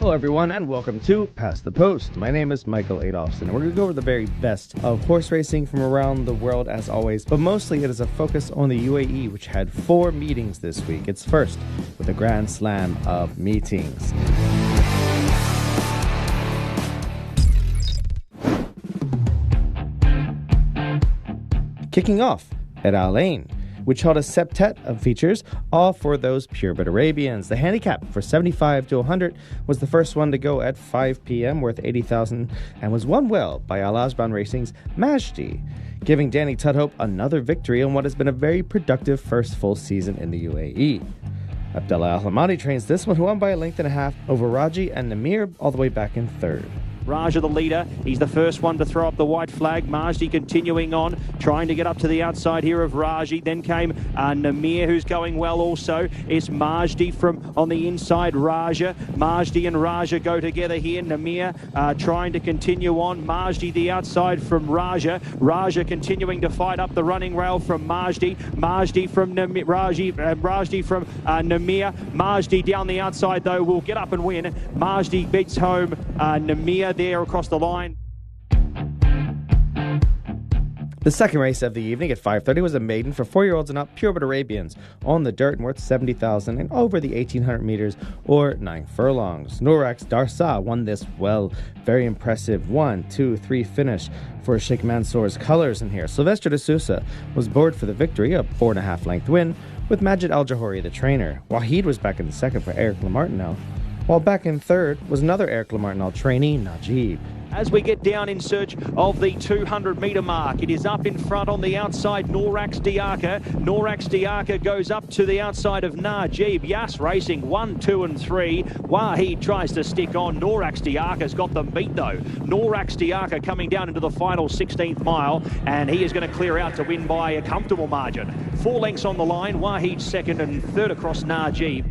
Hello everyone and welcome to Past the Post. My name is Michael Adolphson and we're going to go over the very best of horse racing from around the world as always, but mostly it is a focus on the UAE, which had 4 meetings this week. It's first with a grand slam of meetings. Kicking off at Al-Ain, which held a septet of features, all for those purebred Arabians. The handicap for 75 to 100 was the first one to go at 5 p.m., worth 80,000, and was won well by Al Ajban Racing's Majdi, giving Danny Tudhope another victory on what has been a very productive first full season in the UAE. Abdullah Al-Hamadi trains this one, who won by a length and a half over Raji and Namir, all the way back in third. Raja the leader, he's the first one to throw up the white flag. Majdi continuing on, trying to get up to the outside here of Raji. Then came Namir, who's going well also. It's Majdi from on the inside, Raja. Majdi and Raja go together here. Namir trying to continue on. Majdi the outside from Raja. Raja continuing to fight up the running rail from Majdi. Majdi from Namir. Majdi from Namir. Majdi down the outside though will get up and win. Majdi beats home Namir there across the line. The second race of the evening at 5:30 was a maiden for 4-year-olds and up purebred Arabians on the dirt and worth 70,000 and over the 1,800 meters or 9 furlongs. Nourax Darsa won this well. Very impressive 1, 2, 3 finish for Sheikh Mansour's colors in here. Sylvester de Sousa was bored for the victory, a 4.5 length win, with Majid Al-Jahori the trainer. Wahid was back in second for Eric Lamartinel, while back in third was another Eric Lamartinel trainee, Najib. As we get down in search of the 200-metre mark, it is up in front on the outside, Nourax Diaka. Nourax Diaka goes up to the outside of Najib. Yas racing 1, 2 and 3. Wahid tries to stick on. Nourax Diaka's got them beat though. Nourax Diaka coming down into the final 16th mile, and he is going to clear out to win by a comfortable margin. 4 lengths on the line. Wahid second and third across Najib.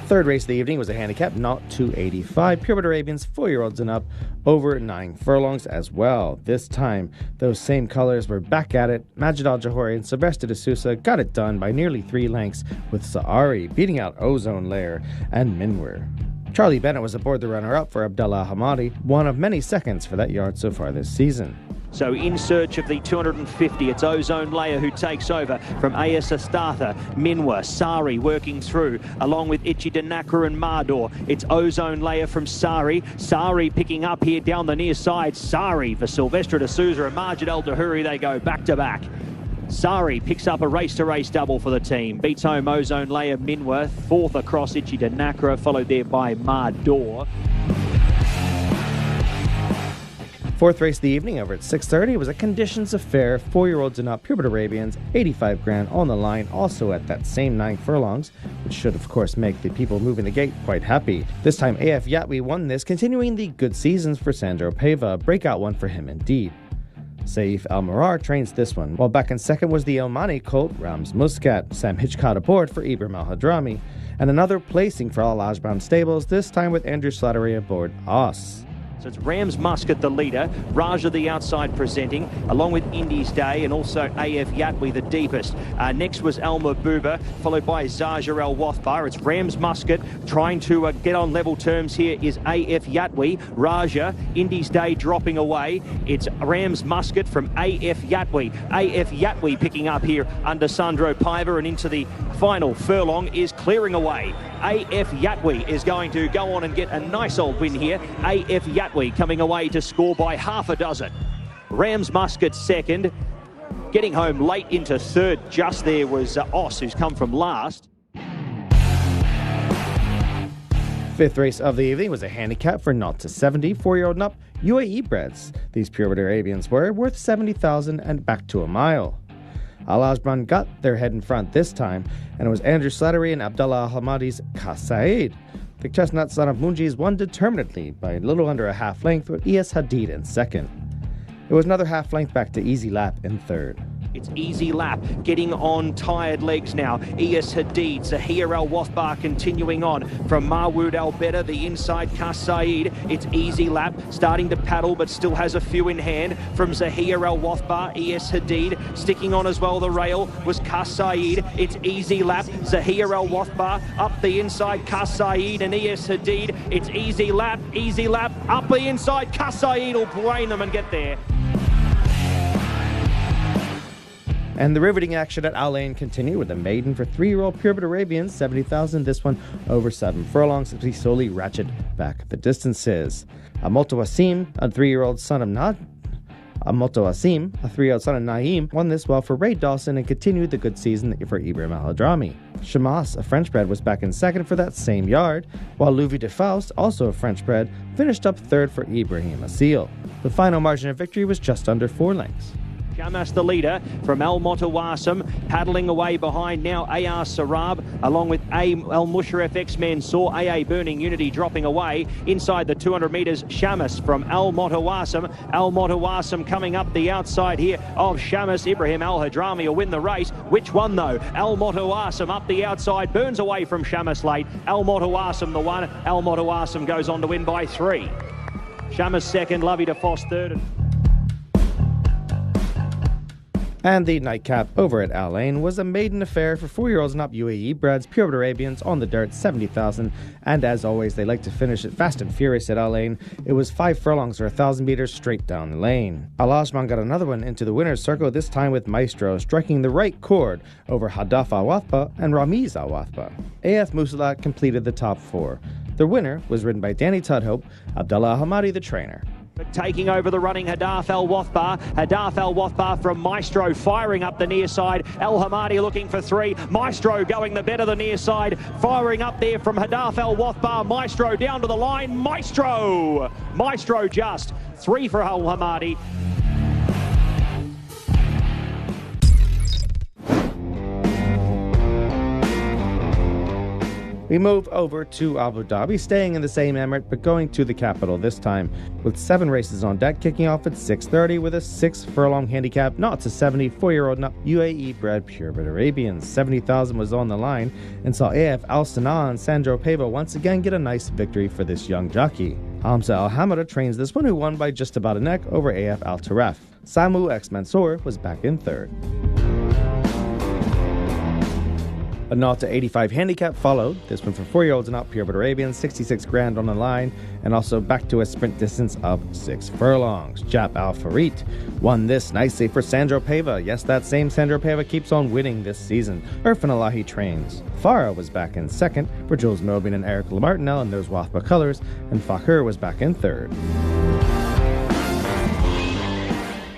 Third race of the evening was a handicap, not 285. Purebred Arabians, 4-year-olds and up, over 9 furlongs as well. This time, those same colors were back at it. Majid Al-Jahori and Sylvester de Sousa got it done by nearly 3 lengths, with Saari beating out Ozone Layer and Minwir. Charlie Bennett was aboard the runner-up for Abdullah Hamadi, one of many seconds for that yard so far this season. So in search of the 250, it's Ozone Layer who takes over from AS Astatha, Minwa, Sari working through, along with Ichi Danakra and Mardor. It's Ozone Layer from Sari. Sari picking up here down the near side. Sari for Sylvester de Sousa and Majid Al-Dahuri. They go back to back. Sari picks up a race-to-race double for the team. Beats home Ozone Layer, Minwa. Fourth across Ichi Danakra, followed there by Mardor. Fourth race of the evening over at 6:30 was a conditions affair, 4-year-olds and up, purebred Arabians, 85 grand on the line, also at that same 9 furlongs, which should of course make the people moving the gate quite happy. This time AF Yatwi won this, continuing the good seasons for Sandro Pava, a breakout one for him indeed. Saif Al-Murar trains this one, while back in second was the Omani colt Rams Muscat. Sam Hitchcott aboard for Ibrahim Al-Hadrami, and another placing for Al Ajban Stables, this time with Andrew Slattery aboard Os. So it's Rams Muscat the leader, Raja the outside presenting, along with Indies Day and also AF Yatwi the deepest. Next was Al Mahbouba, followed by Zaja Al Wathbar. It's Rams Muscat trying to get on level terms here is AF Yatwi. Raja, Indies Day dropping away. It's Rams Muscat from AF Yatwi. AF Yatwi picking up here under Sandro Paiva, and into the final furlong is clearing away. AF Yatwi is going to go on and get a nice old win here. AF Yatwi coming away to score by half a dozen. Rams Muscat second. Getting home late into third just there was Os, who's come from last. Fifth race of the evening was a handicap for 0 to 70, 4-year-old and up, UAE breds. These purebred Arabians were worth 70,000 and back to a mile. Al Ajban got their head in front this time, and it was Andrew Slattery and Abdullah Al-Hamadi's Kasaid. The chestnut son of Munjis won determinedly by a little under a half length, with ES Hadid in second. It was another half length back to Easy Lap in third. It's Easy Lap getting on tired legs now. ES Hadid, Zahir Al Wathbar continuing on from Marwood Al Beda, the inside Kas Saeed. It's Easy Lap starting to paddle but still has a few in hand from Zahir Al Wathbar. ES Hadid sticking on as well. The rail was Kas Saeed. It's Easy Lap, Zahir Al Wathbar up the inside Kas Saeed and ES Hadid. It's Easy Lap up the inside. Kas Saeed will brain them and get there. And the riveting action at Al-Ain continued with a maiden for 3-year-old purebred Arabians, 70,000. This one over 7 furlongs as we slowly ratchet back the distances. Amoto Wasim, a 3-year-old son of Naeem, won this well for Ray Dawson and continued the good season for Ibrahim Al-Hadrami. Shamas, a French bred, was back in second for that same yard, while Louis de Faust, also a French bred, finished up third for Ibrahim Asil. The final margin of victory was just under 4 lengths. Shamas the leader from Al Motawasim, paddling away behind now AR Sarab, along with Al Musharraf X-Men, saw AA Burning Unity dropping away inside the 200 metres. Shamas from Al Motawasim. Al Motawasim coming up the outside here of Shamas. Ibrahim Al-Hadrami will win the race. Which one though? Al Motawasim up the outside, burns away from Shamas late. Al Motawasim the one. Al Motawasim goes on to win by 3. Shamas second, Lovey de Foss third. And the nightcap over at Al-Ain was a maiden affair for 4-year-olds and up UAE breds, purebred Arabians on the dirt, 70,000. And as always, they like to finish it fast and furious at Al-Ain. It was 5 furlongs or 1,000 meters straight down the lane. Al-Ajman got another one into the winner's circle, this time with Maestro striking the right chord over Hadaf Al-Wathba and Ramiz Al-Wathba. AF Musalat completed the top 4. The winner was ridden by Danny Tudhope, Abdullah Al-Hamadi the trainer. Taking over the running, Hadaf Al Wathbar. Hadaf Al Wathbar from Maestro firing up the near side. Al Hamadi looking for 3. Maestro going the better the near side. Firing up there from Hadaf Al Wathbar. Maestro down to the line. Maestro just 3 for Al Hamadi. We move over to Abu Dhabi, staying in the same emirate, but going to the capital this time, with 7 races on deck, kicking off at 6:30 with a 6-furlong handicap, not to 70, 4-year-old UAE-bred purebred Arabians. 70,000 was on the line, and saw AF Al Sanaa and Sandro Pava once again get a nice victory for this young jockey. Hamza Al Hamada trains this one, who won by just about a neck over AF Al Taref. Samu X Mansour was back in third. A 0 to 85 handicap followed, this one for 4-year-olds and up, purebred Arabians, 66 grand on the line, and also back to a sprint distance of 6 furlongs. Jab Al Farid won this nicely for Sandro Pava. Yes, that same Sandro Pava keeps on winning this season. Irfan Alahi trains. Farah was back in second for Jules Mobin and Eric Lamartinel in those Wathba colors, and Fakhur was back in third.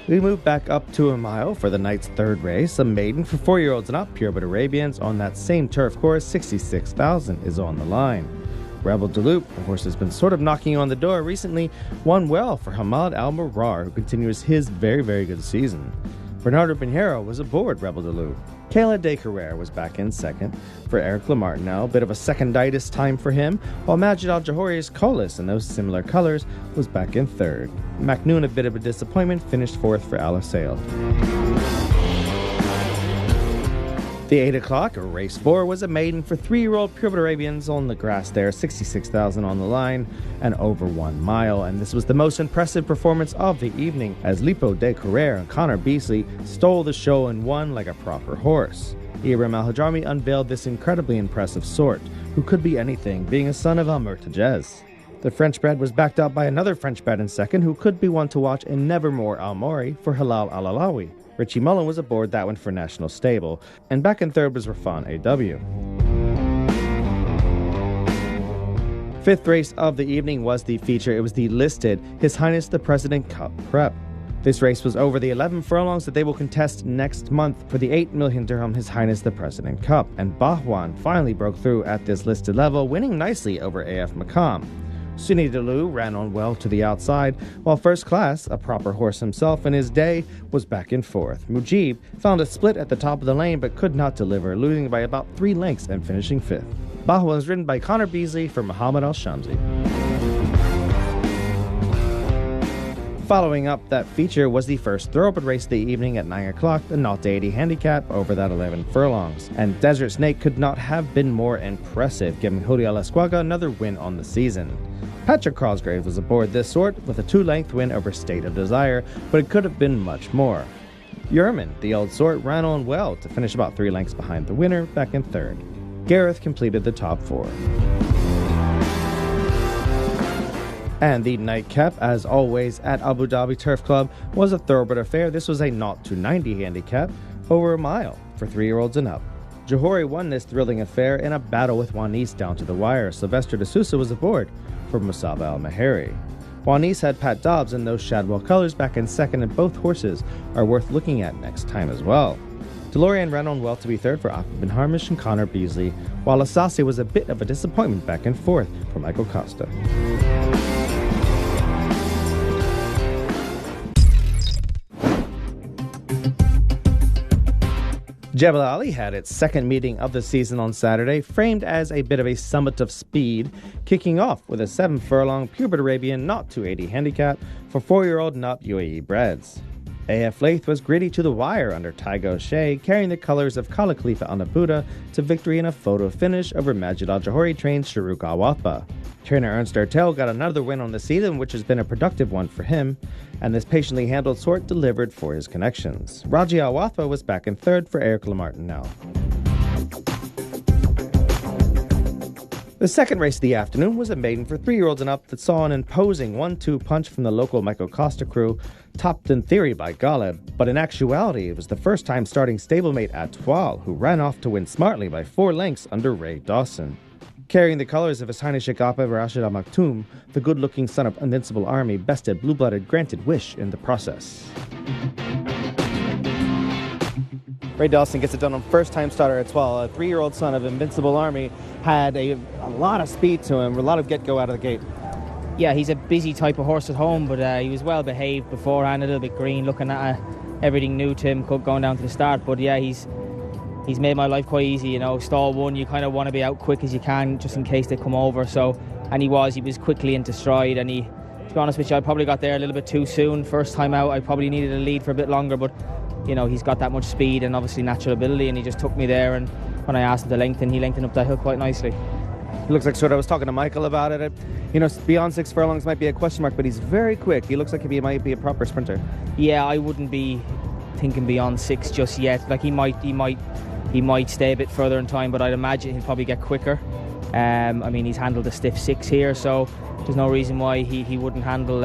We move back up to a mile for the night's third race. A maiden for 4-year-olds and up, purebred Arabians on that same turf course. 66,000 is on the line. Rebel Deloop, a horse has been sort of knocking on the door recently, won well for Hamad Al-Murar, who continues his very, very good season. Bernardo Pinheiro was aboard Rebel Deloop. Kayla De Carrere was back in second for Eric Lamartinel, a bit of a seconditis time for him, while Majid Al-Jahori's Colas in those similar colors was back in third. McNoon, a bit of a disappointment, finished fourth for Al-Asail. The 8 o'clock, race 4, was a maiden for 3-year-old purebred Arabians on the grass there, 66,000 on the line and over 1 mile. And this was the most impressive performance of the evening, as Lipo De Carrere and Connor Beasley stole the show and won like a proper horse. Ibrahim Al-Hadrami unveiled this incredibly impressive sort, who could be anything, being a son of Amr Tajez. The French bred was backed up by another French bred in second, who could be one to watch in Nevermore Al-Mori for Halal Al-Alawi. Richie Mullen was aboard that one for National Stable, and back in third was Rafan A.W. Fifth race of the evening was the feature. It was the listed His Highness the President Cup Prep. This race was over the 11 furlongs that they will contest next month for the 8 million dirham His Highness the President Cup, and Bahwan finally broke through at this listed level, winning nicely over AF Makam. Sunni Delu ran on well to the outside, while First Class, a proper horse himself in his day, was back in fourth. Mujib found a split at the top of the lane but could not deliver, losing by about 3 lengths and finishing fifth. Bahwa was ridden by Connor Beasley for Muhammad Al-Shamsi. Following up that feature was the first thoroughbred race of the evening at 9 o'clock, the 0-80 handicap over that 11 furlongs. And Desert Snake could not have been more impressive, giving Julia Lascuaga another win on the season. Patrick Cosgrave was aboard this sort with a 2-length win over State of Desire, but it could have been much more. Yerman, the old sort, ran on well to finish about 3 lengths behind the winner, back in third. Gareth completed the top 4. And the nightcap, as always at Abu Dhabi Turf Club, was a thoroughbred affair. This was a 0-90 handicap, over a mile for 3-year-olds and up. Johori won this thrilling affair in a battle with Juanis down to the wire. Sylvester de Sousa was aboard for Musaba Al-Mahari. Juanis had Pat Dobbs in those Shadwell colors back in second, and both horses are worth looking at next time as well. DeLorean ran on well to be third for Ahmed Bin Harmish and Connor Beasley, while Asasi was a bit of a disappointment back in fourth for Michael Costa. Jebel Ali had its second meeting of the season on Saturday, framed as a bit of a summit of speed, kicking off with a 7-furlong purebred Arabian 0-80 handicap for 4-year-old and up UAE breds. AF Laith was gritty to the wire under Tygo O'Shea, carrying the colors of Kala Khalifa Al Nabuda to victory in a photo finish over Majid Al Johori trained Sharuk Al Wathba. Trainer Ernst Ertel got another win on the season, which has been a productive one for him, and this patiently handled sort delivered for his connections. Raji Al Wathba was back in third for Eric Lamartinelle. The second race of the afternoon was a maiden for 3-year-olds and up that saw an imposing 1-2 punch from the local Michael Costa crew, topped in theory by Galeb, but in actuality it was the first time starting stablemate Atoile, who ran off to win smartly by 4 lengths under Ray Dawson. Carrying the colors of His Highness Sheikh Abba Rashid Al Maktoum, the good-looking son of Invincible Army bested Blue-Blooded Granted Wish in the process. Ray Dawson gets it done on first-time starter Atoile. A 3-year-old son of Invincible Army had a lot of speed to him, a lot of get-go out of the gate. Yeah, he's a busy type of horse at home, but he was well behaved beforehand, a little bit green, looking at everything new to him going down to the start. But yeah, he's made my life quite easy, you know. Stall 1, you kind of want to be out quick as you can, just in case they come over. So, and he was quickly into stride, and to be honest with you, I probably got there a little bit too soon. First time out, I probably needed a lead for a bit longer, but you know, he's got that much speed and obviously natural ability, and he just took me there, and when I asked him to lengthen, he lengthened up that hill quite nicely. It looks like I was talking to Michael about it. You know, beyond 6 furlongs might be a question mark, but he's very quick. He looks like he might be a proper sprinter. Yeah, I wouldn't be thinking beyond 6 just yet. Like he might stay a bit further in time, but I'd imagine he'll probably get quicker. I mean, he's handled a stiff 6 here, so there's no reason why he wouldn't handle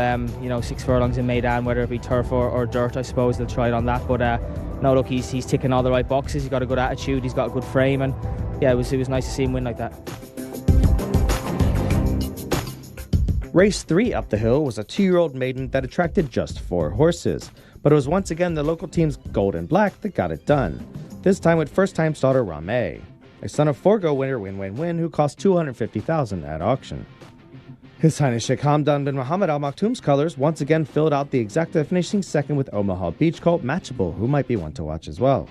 6 furlongs in Meydan, whether it be turf or dirt. I suppose they'll try it on that, but no, look, he's ticking all the right boxes. He's got a good attitude, he's got a good frame, and yeah, it was nice to see him win like that. Race 3 up the hill was a 2-year-old maiden that attracted just 4 horses, but it was once again the local team's Gold and Black that got it done, this time with first-time starter Rameh, a son of Forgo winner Win-Win-Win who cost $250,000 at auction. His Highness Sheikh Hamdan bin Mohammed Al Maktoum's colors once again filled out the exacta, finishing second with Omaha Beach Colt Matchable, who might be one to watch as well.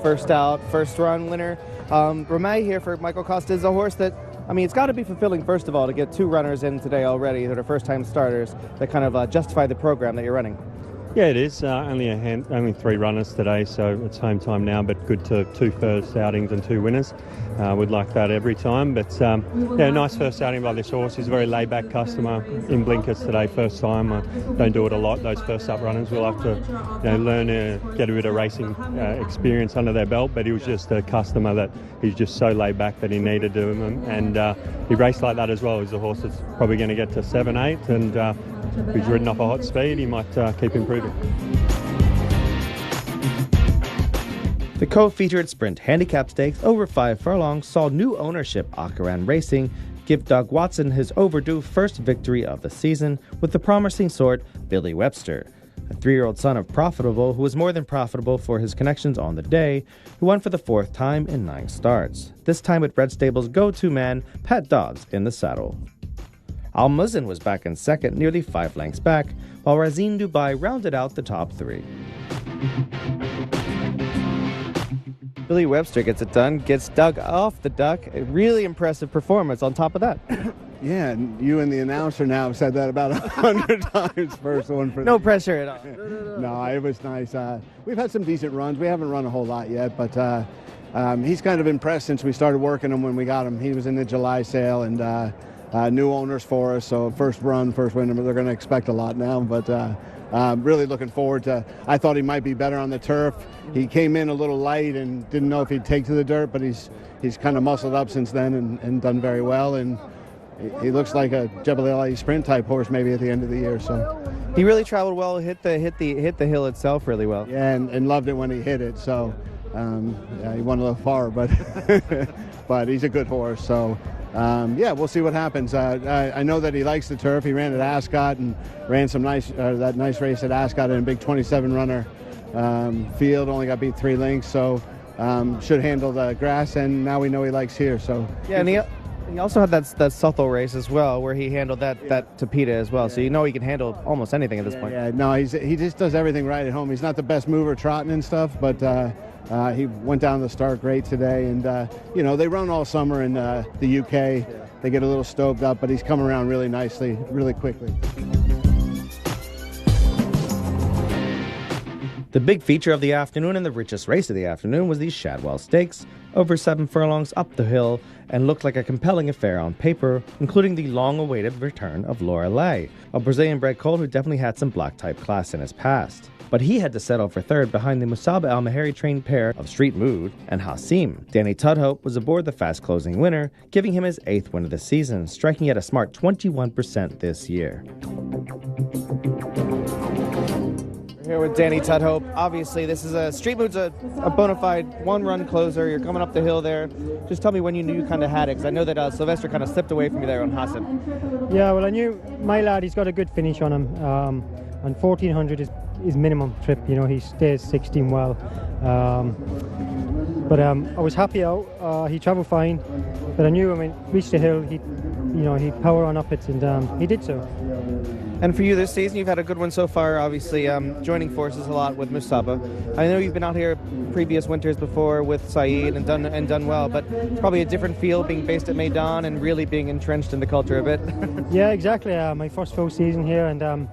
First out, first run winner. Rameh here for Michael Costa is a horse that, I mean, it's got to be fulfilling, first of all, to get 2 runners in today already that are first-time starters that kind of justify the program that you're running. Yeah, it is. Only 3 runners today, so it's home time now, but good to 2 first outings and 2 winners. We'd like that every time, but yeah, nice first outing by this horse. He's a very laid-back customer in blinkers today, first time. Don't do it a lot, those first up runners. We'll have to learn to get a bit of racing experience under their belt, but he was just a customer that he's just so laid back that he needed to, and he raced like that as well. He's a horse that's probably going to get to 7, 8, and he's ridden off a hot speed. He might keep improving. The co-featured sprint handicap stakes over 5 furlongs saw new ownership Akaran Racing give Doug Watson his overdue first victory of the season with the promising sort Billy Webster, a 3-year-old son of Profitable who was more than profitable for his connections on the day, who won for the 4th time in 9 starts, this time with Red Stable's go-to man Pat Dobbs in the saddle. Al Muzzin was back in second, nearly 5 lengths back, while Razin Dubai rounded out the top 3. Billy Webster gets it done, gets Doug off the duck. A really impressive performance on top of that. Yeah, and you and the announcer now have said that about 100 times. First one for No pressure at all. No, it was nice. We've had some decent runs. We haven't run a whole lot yet, but he's kind of impressed since we started working him when we got him. He was in the July sale, and new owners for us, so first run, first win. They're going to expect a lot now, but really looking forward to. I thought he might be better on the turf. He came in a little light and didn't know if he'd take to the dirt, but he's kind of muscled up since then and done very well. And he looks like a Jebel Ali sprint type horse maybe at the end of the year. So He really traveled well, hit the hill itself really well. yeah, and loved it when he hit it. So yeah, he went a little far, but but he's a good horse. So yeah, we'll see what happens. I know that he likes the turf. He ran at Ascot and ran some that nice race at Ascot in a big 27 runner field. Only got beat 3 lengths, so should handle the grass. And now we know he likes here. So Yeah, and he also had that Southall race as well, where he handled that Tapeta as well. So you know he can handle almost anything at this point. Yeah, no, he just does everything right at home. He's not the best mover trotting and stuff, but he went down the start great today. And you know, they run all summer in the UK. They get a little stoved up, but he's come around really nicely, really quickly. The big feature of the afternoon and the richest race of the afternoon was the Shadwell Stakes, over 7 furlongs up the hill, and looked like a compelling affair on paper, including the long-awaited return of Lorelei, a Brazilian-bred colt who definitely had some black-type class in his past. But he had to settle for third behind the Musaba Al-Mahari trained pair of Street Mood and Hasim. Danny Tudhope was aboard the fast-closing winner, giving him his 8th win of the season, striking at a smart 21% this year. Here with Danny Tudhope. Obviously, this is Street Mood's a bona fide one-run closer. You're coming up the hill there. Just tell me when you knew you kind of had it, because I know that Sylvester kind of slipped away from you there on Hassan. Yeah, well, I knew my lad, he's got a good finish on him. And 1400 is his minimum trip. You know, he stays 16 well. But I was happy out. He travelled fine. But I knew, reached the hill, he'd power on up it, and he did so. And for you this season, you've had a good one so far, obviously, joining forces a lot with Musaba. I know you've been out here previous winters before with Saeed and done well, but it's probably a different feel being based at Meydan and really being entrenched in the culture a bit. Yeah, exactly. My first full season here, and I'm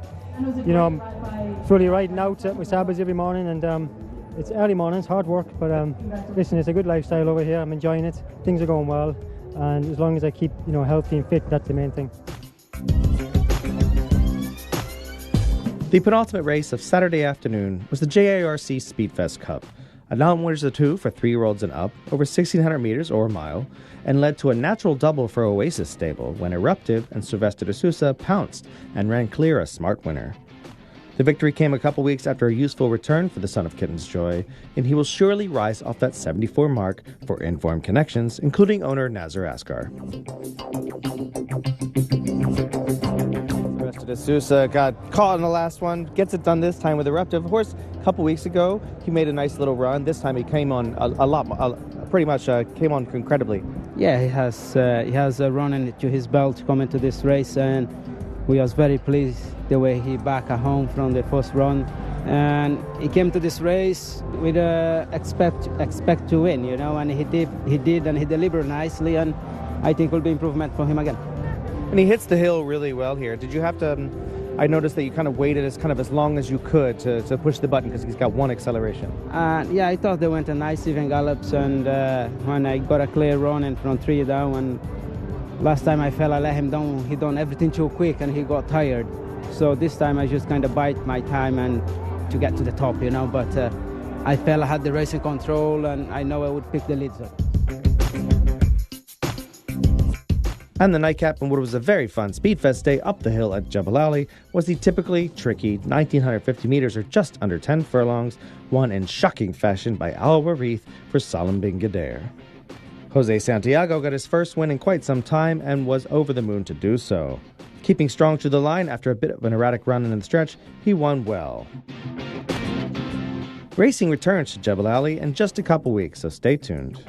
fully riding out at Musaba's every morning, and it's early mornings, hard work, but listen, it's a good lifestyle over here. I'm enjoying it. Things are going well, and as long as I keep healthy and fit, that's the main thing. The penultimate race of Saturday afternoon was the JARC Speedfest Cup, a non-winners of 2 for 3-year-olds and up, over 1,600 meters or a mile, and led to a natural double for Oasis Stable when Eruptive and Sylvester de Sousa pounced and ran clear a smart winner. The victory came a couple weeks after a useful return for the son of Kitten's Joy, and he will surely rise off that 74 mark for informed connections, including owner Nazar Askar. De Sousa got caught in the last one, gets it done this time with Eruptive. Horse, a couple weeks ago, he made a nice little run. This time he came on pretty much came on incredibly. Yeah, he has a run into his belt coming to this race, and we was very pleased the way he back at home from the first run. And he came to this race with expect to win, and he did, and he delivered nicely, and I think will be improvement for him again. And he hits the hill really well here. Did you have to? I noticed that you kind of waited as long as you could to push the button because he's got one acceleration. Yeah, I thought they went a nice even gallops, and when I got a clear run and from 3 down, and last time I felt I let him down, he done everything too quick and he got tired. So this time I just kind of bite my time and to get to the top, But I felt I had the race in control, and I know I would pick the leads up. And the nightcap on what was a very fun Speedfest day up the hill at Jebel Ali was the typically tricky 1,950 meters or just under 10 furlongs, won in shocking fashion by Al Warith for Salim bin Gader. Jose Santiago got his first win in quite some time and was over the moon to do so. Keeping strong to the line after a bit of an erratic run in the stretch, he won well. Racing returns to Jebel Ali in just a couple weeks, so stay tuned.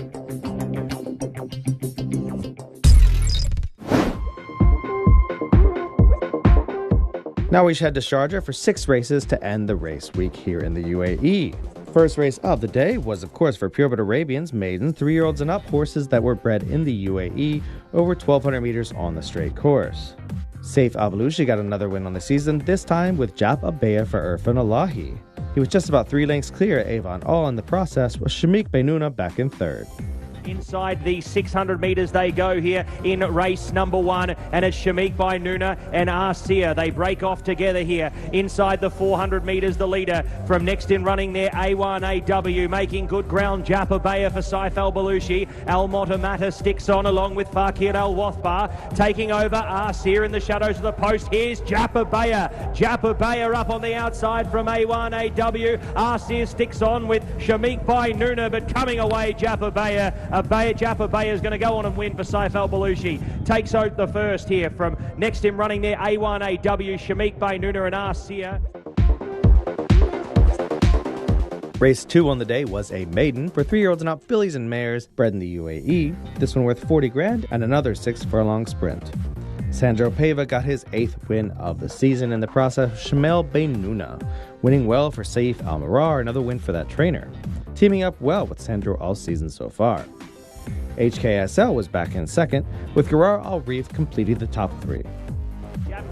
Now we head to Sharjah for 6 races to end the race week here in the UAE. First race of the day was, of course, for purebred Arabians, Meydan, 3-year-olds and up, horses that were bred in the UAE, over 1,200 meters on the straight course. Saif Al-Balushi got another win on the season, this time with Jebel Ali for Irfan Allahi. He was just about 3 lengths clear at Avon All in the process, with Shamik Bennouna back in third. Inside the 600 metres they go here in race number 1, and it's Shamik Bennouna and Arsia. They break off together here. Inside the 400 metres, the leader from next in running there, A1AW, making good ground. Jebel Ali for Saif Al-Balushi. Al Motamata sticks on along with Fakir Al Wathbar, taking over Arsia in the shadows of the post. Here's Jebel Ali. Jebel Ali up on the outside from A1AW. Arsia sticks on with Shamik Bennouna, but coming away Jebel Ali. Jebel Ali is going to go on and win for Saif Al-Balushi. Takes out the first here from next in running there, A1AW, Shamik Bennouna and Arsia. Race 2 on the day was a maiden for 3-year-olds and up, fillies and mares, bred in the UAE. This one worth 40 grand and another 6 furlong sprint. Sandro Pava got his 8th win of the season in the process, Shamil Bennouna, winning well for Saif Al-Marar, another win for that trainer. Teaming up well with Sandro all season so far. HKSL was back in second, with Garar Al Reef completing the top 3.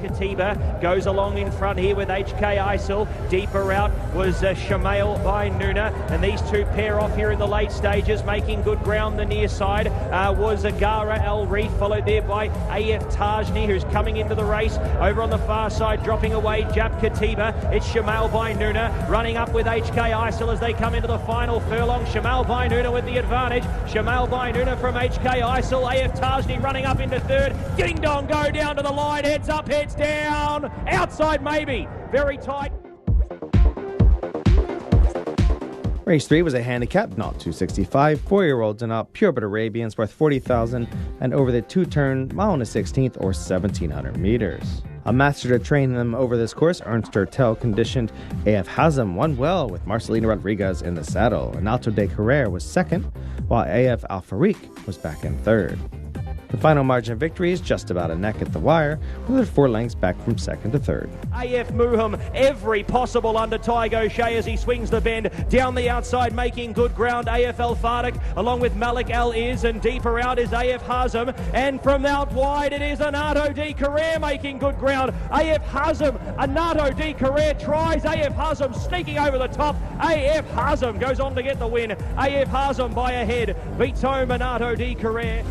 Katiba goes along in front here with HK Isil. Deeper out was Shamail Bennouna, and these two pair off here in the late stages, making good ground. The near side was Agara Al Reef, followed there by AF Tajni, who's coming into the race. Over on the far side, dropping away Jab Katiba. It's Shamail Bennouna running up with HK Isil as they come into the final furlong. Shamail Bennouna with the advantage. Shamail Bennouna from HK Isil. AF Tajni running up into third. Ding dong, go down to the line, heads up, heads down, outside maybe, very tight. Race 3 was a handicap, not 265, 4-year-olds and up, purebred Arabians worth 40,000 and over the 2-turn, mile and a 16th or 1,700 meters. A master to train them over this course, Ernst Ertel conditioned AF Hazem won well with Marcelino Rodriguez in the saddle, and Alto de Carrera was second, while AF Al Farik was back in third. The final margin of victory is just about a neck at the wire, with 4 lengths back from second to third. AF Muham, every possible under Tygo Shea as he swings the bend down the outside, making good ground. AF El Fadik along with Malik Al Iz, and deeper out is AF Hazem, and from out wide it is Anato Di Carrera making good ground. AF Hazem, Anato Di Carrera tries. AF Hazem sneaking over the top. AF Hazem goes on to get the win. AF Hazem by a head beats home Anato Di Carrera.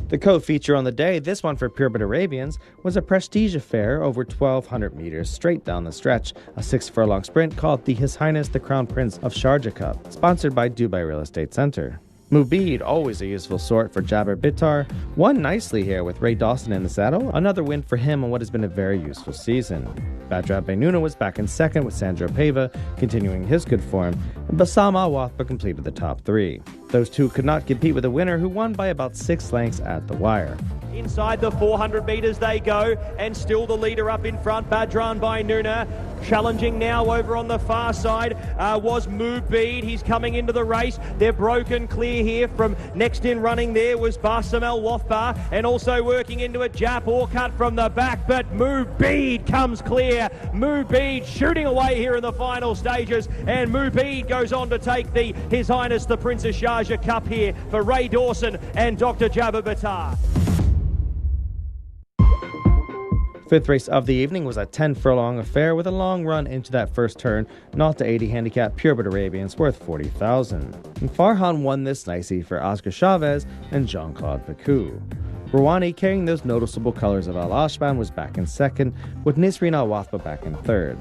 The co-feature on the day, this one for purebred Arabians, was a prestige affair over 1,200 meters straight down the stretch, a 6-furlong sprint called the His Highness the Crown Prince of Sharjah Cup, sponsored by Dubai Real Estate Centre. Mubid, always a useful sort for Jabir Bittar, won nicely here with Ray Dawson in the saddle, another win for him on what has been a very useful season. Badra Bennouna was back in second with Sandro Pava continuing his good form, and Bassam Al Wathba completed the top 3. Those two could not compete with the winner, who won by about 6 lengths at the wire. Inside the 400 metres they go, and still the leader up in front, Badran Bennouna. Challenging now over on the far side was Mubid. He's coming into the race. They're broken clear here from next in running there was Bassam El Wathbar, and also working into it Jap Orcut from the back, but Mubid comes clear. Mubid shooting away here in the final stages, and Mubid goes on to take the His Highness the Prince of Sharjah Cup here for Ray Dawson and Dr. Jabir Bittar. Fifth race of the evening was a 10-furlong affair with a long run into that first turn, not to 80 handicap purebred Arabians worth 40,000. And Farhan won this nicely for Oscar Chavez and Jean-Claude Pacou. Rouhani, carrying those noticeable colors of Al Ashban, was back in second, with Nisreen Al Wathba back in third.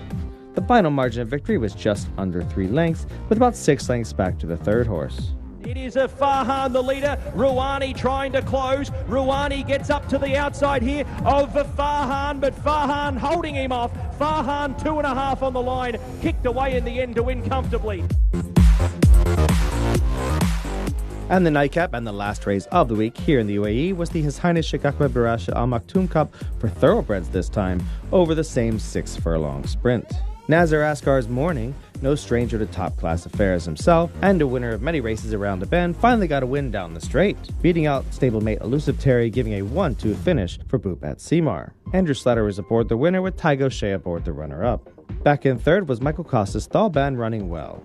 The final margin of victory was just under 3 lengths, with about 6 lengths back to the third horse. It is a Farhan the leader. Rouhani trying to close. Rouhani gets up to the outside here of Farhan, but Farhan holding him off. Farhan 2.5 on the line, kicked away in the end to win comfortably. And the nightcap and the last race of the week here in the UAE was the His Highness Sheikh Ahmed bin Rashid Al Maktoum Cup for thoroughbreds this time, over the same 6-furlong sprint. Nazar Askar's Morning, no stranger to top-class affairs himself, and a winner of many races around the bend, finally got a win down the straight, beating out stablemate Elusive Terry, giving a 1-2 finish for Bhupat Simar. Andrew Slatter was aboard the winner, with Tygo Shea aboard the runner-up. Back in third was Michael Costa's Thorban running well.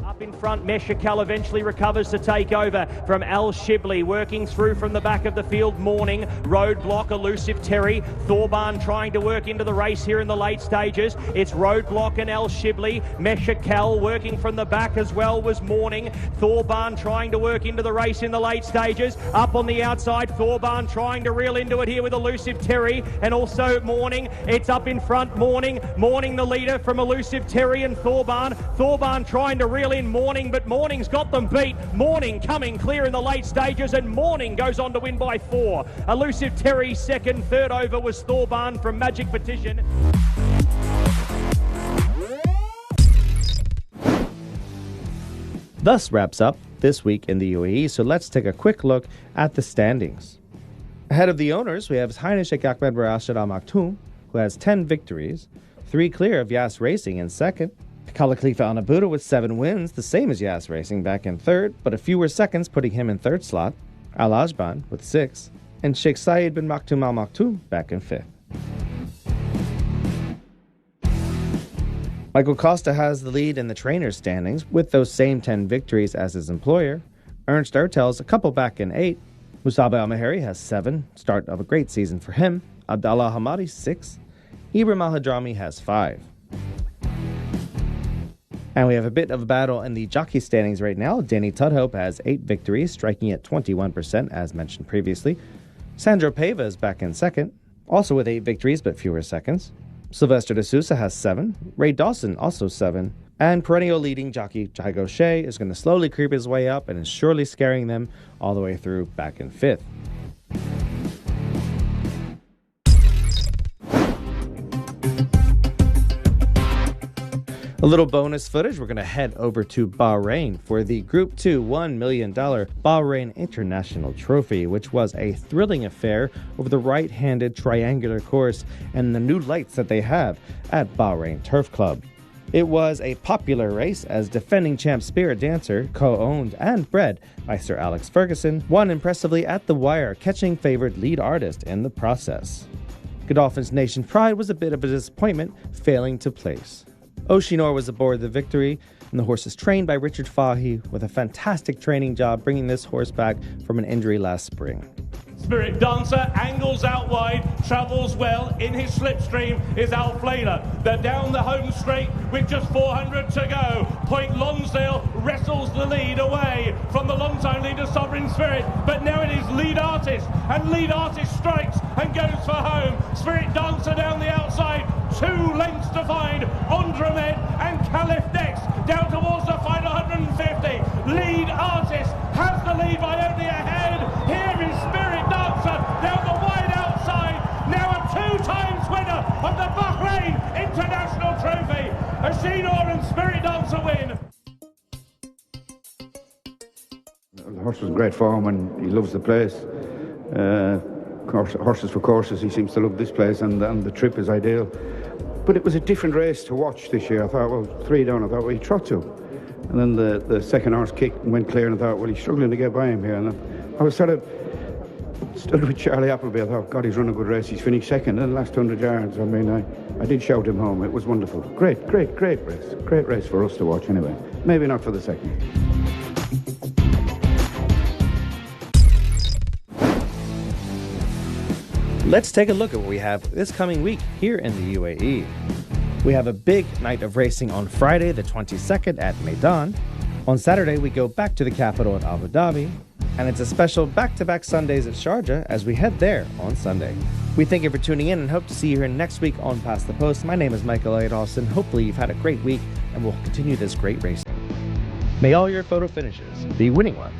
Up in front, Meshakel eventually recovers to take over from Al Shibli, working through from the back of the field. Morning, Roadblock, Elusive Terry, Thorban trying to work into the race here in the late stages. It's Roadblock and Al Shibli. Meshakel working from the back as well was Morning. Thorban trying to work into the race in the late stages. Up on the outside, Thorban trying to reel into it here with Elusive Terry and also Morning. It's up in front, Morning. Morning the leader from Elusive Terry and Thorban. Thorban trying to reel in Morning, but Morning's got them beat. Morning coming clear in the late stages, and Morning goes on to win by 4. Elusive Terry second. Third over was Thorban from Magic Petition. Thus wraps up this week in the UAE, so let's take a quick look at the standings. Ahead of the owners, we have His Highness Sheikh Ahmed bin Rashid Al Maktoum, who has 10 victories, 3 clear of Yas Racing in second. Kala Khalifa Al Nabuda with 7 wins, the same as Yas Racing back in third, but a fewer seconds putting him in third slot. Al Ajban with 6, and Sheikh Saeed bin Maktoum Al Maktoum back in 5th. Michael Costa has the lead in the trainers' standings with those same 10 victories as his employer. Ernst Ertel's a couple back in 8. Musab Al Maheri has 7, start of a great season for him. Abdallah Hamadi 6. Ibrahim Al Hadrami has 5. And we have a bit of a battle in the jockey standings right now. Danny Tudhope has 8 victories, striking at 21%, as mentioned previously. Sandro Pava is back in second, also with 8 victories but fewer seconds. Sylvester de Sousa has 7. Ray Dawson also 7. And perennial leading jockey Jai Gaucher is going to slowly creep his way up and is surely scaring them all the way through back in 5th. A little bonus footage, we're going to head over to Bahrain for the Group 2 $1 million Bahrain International Trophy, which was a thrilling affair over the right-handed triangular course and the new lights that they have at Bahrain Turf Club. It was a popular race as defending champ Spirit Dancer, co-owned and bred by Sir Alex Ferguson, won impressively at the wire, catching favored lead artist in the process. Godolphin's Nation Pride was a bit of a disappointment, failing to place. Oshinor was aboard the victory, and the horse is trained by Richard Fahy with a fantastic training job bringing this horse back from an injury last spring. Spirit Dancer angles out wide, travels well. In his slipstream is Alflana. They're down the home straight with just 400 to go. Point Lonsdale wrestles the lead away from the long-time leader Sovereign Spirit, but now it is Lead Artist, and Lead Artist strikes and goes for home. Spirit Dancer down the outside, 2 lengths to find. Andromed and Caliph next, down towards the final 150. Lead Artist has the lead by only a head. Here is Spirit Dancer down the wide outside, now a 2-times winner of the Bahrain International Trophy. Oshinor and Spirit Dancer win. The horse was in great form and he loves the place. Horses for courses, he seems to love this place, and the trip is ideal. But it was a different race to watch this year. I thought, well, 3 down, I thought, well, he trot to. And then the second horse kicked and went clear, and I thought, well, he's struggling to get by him here. And I was sort of stood with Charlie Appleby. I thought, God, he's run a good race. He's finished second in the last 100 yards. I mean, I did shout him home. It was wonderful. Great race. Great race for us to watch anyway. Maybe not for the second. Let's take a look at what we have this coming week here in the UAE. We have a big night of racing on Friday, the 22nd at Meydan. On Saturday, we go back to the capital at Abu Dhabi. And it's a special back-to-back Sundays at Sharjah as we head there on Sunday. We thank you for tuning in and hope to see you here next week on Past the Post. My name is Michael Elliott Austin. Hopefully you've had a great week and we'll continue this great racing. May all your photo finishes be winning ones.